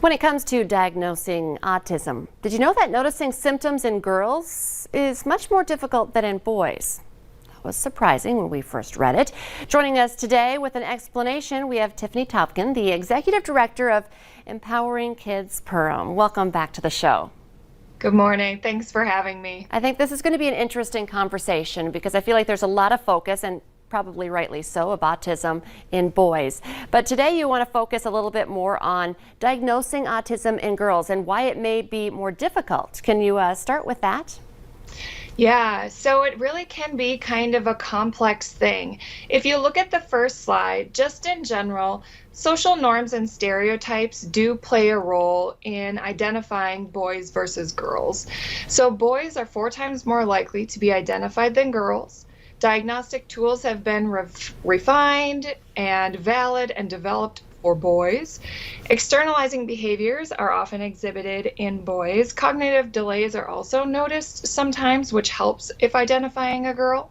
When it comes to diagnosing autism, did you know that noticing symptoms in girls is much more difficult than in boys? That was surprising when we first read it. Joining us today with an explanation, we have Tiffany Topkin, the Executive Director of Empowering Kids Perham. Welcome back to the show. Good morning. Thanks for having me. I think this is going to be an interesting conversation because I feel like there's a lot of focus, and probably rightly so, of autism in boys. But today you want to focus a little bit more on diagnosing autism in girls and why it may be more difficult. Can you start with that? Yeah, so it really can be kind of a complex thing. If you look at the first slide, just in general, social norms and stereotypes do play a role in identifying boys versus girls. So boys are 4 times more likely to be identified than girls. Diagnostic tools have been refined and valid and developed for boys. Externalizing behaviors are often exhibited in boys. Cognitive delays are also noticed sometimes, which helps if identifying a girl.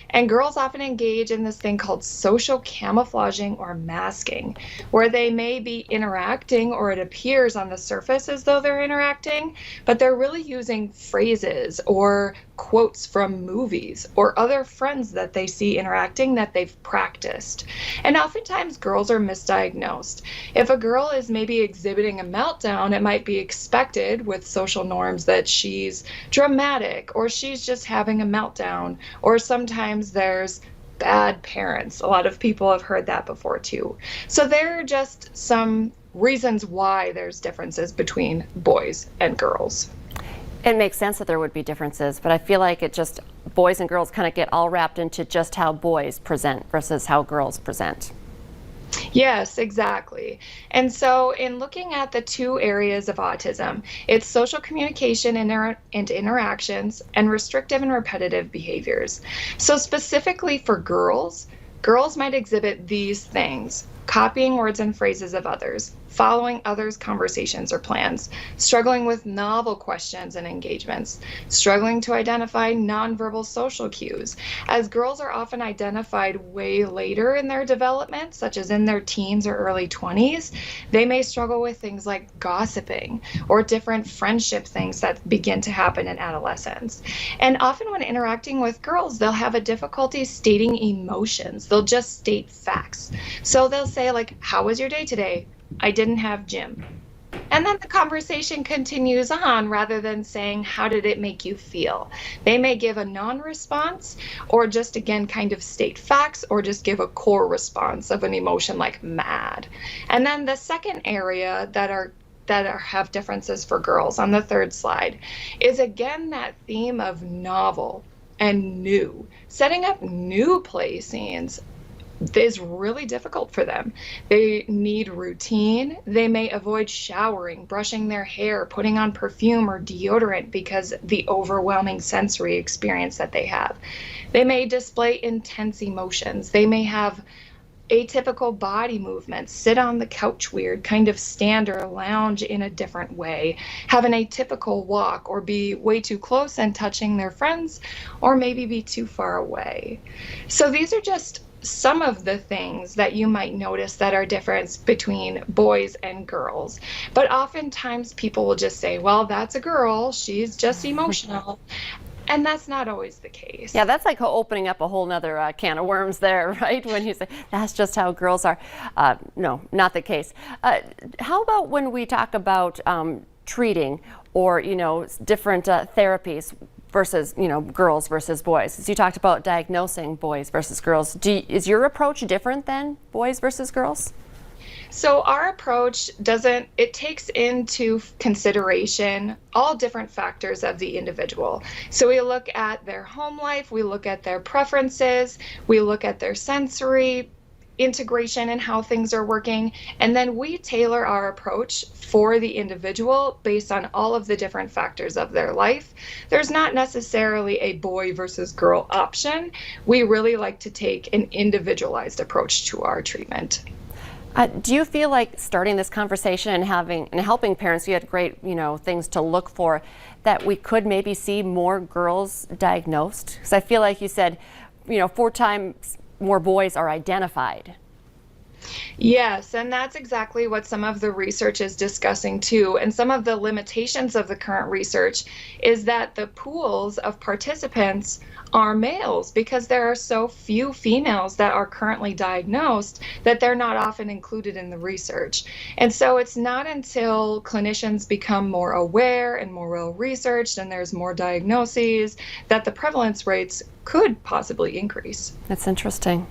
And girls often engage in this thing called social camouflaging or masking, where they may be interacting, or it appears on the surface as though they're interacting, but they're really using phrases or quotes from movies or other friends that they see interacting that they've practiced. And oftentimes girls are misdiagnosed. If a girl is maybe exhibiting a meltdown, it might be expected with social norms that she's dramatic or she's just having a meltdown, or sometimes there's bad parents. A lot of people have heard that before too. So there are just some reasons why there's differences between boys and girls. It makes sense that there would be differences, but I feel like boys and girls kind of get all wrapped into just how boys present versus how girls present. Yes, exactly. And so in looking at the 2 areas of autism, it's social communication and interactions and restrictive and repetitive behaviors. So specifically for girls, girls might exhibit these things: copying words and phrases of others, following others' conversations or plans, struggling with novel questions and engagements, struggling to identify nonverbal social cues. As girls are often identified way later in their development, such as in their teens or early 20s, they may struggle with things like gossiping or different friendship things that begin to happen in adolescence. And often when interacting with girls, they'll have a difficulty stating emotions. They'll just state facts. So they'll say, like, "How was your day today?" "I didn't have gym." And then the conversation continues on rather than saying, "How did it make you feel?" They may give a non-response, or just again kind of state facts, or just give a core response of an emotion like mad. And then the second area that have differences for girls on the 3rd slide is again that theme of novel and new. Setting up new play scenes is really difficult for them. They need routine. They may avoid showering, brushing their hair, putting on perfume or deodorant because the overwhelming sensory experience that they have. They may display intense emotions. They may have atypical body movements, sit on the couch weird, kind of stand or lounge in a different way, have an atypical walk, or be way too close and touching their friends, or maybe be too far away. So these are just some of the things that you might notice that are different between boys and girls. But oftentimes people will just say, "Well, that's a girl, she's just emotional." And that's not always the case. Yeah, that's like opening up a whole nother can of worms there, right? When you say that's just how girls are. No, not the case. How about when we talk about treating or, different therapies versus, girls versus boys? As you talked about diagnosing boys versus girls, is your approach different than boys versus girls? So our approach it takes into consideration all different factors of the individual. So we look at their home life, we look at their preferences, we look at their sensory integration and how things are working, and then we tailor our approach for the individual based on all of the different factors of their life. There's not necessarily a boy versus girl option. We really like to take an individualized approach to our treatment. Do you feel like starting this conversation and helping parents, you had great, things to look for, that we could maybe see more girls diagnosed? Because I feel like you said, 4 times more boys are identified. Yes, and that's exactly what some of the research is discussing too. And some of the limitations of the current research is that the pools of participants are males because there are so few females that are currently diagnosed that they're not often included in the research. And so it's not until clinicians become more aware and more well researched and there's more diagnoses that the prevalence rates could possibly increase. That's interesting.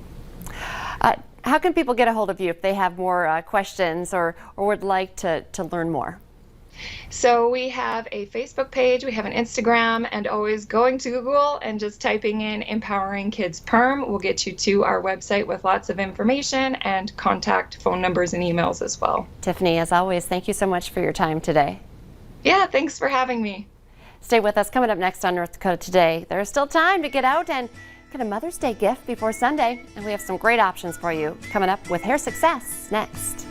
How can people get a hold of you if they have more questions or would like to learn more? So we have a Facebook page, we have an Instagram, and always going to Google and just typing in Empowering Kids Perm will get you to our website with lots of information and contact phone numbers and emails as well. Tiffany, as always, thank you so much for your time today. Yeah, thanks for having me. Stay with us. Coming up next on North Dakota Today, there's still time to get out and get a Mother's Day gift before Sunday, and we have some great options for you coming up with Hair Success next.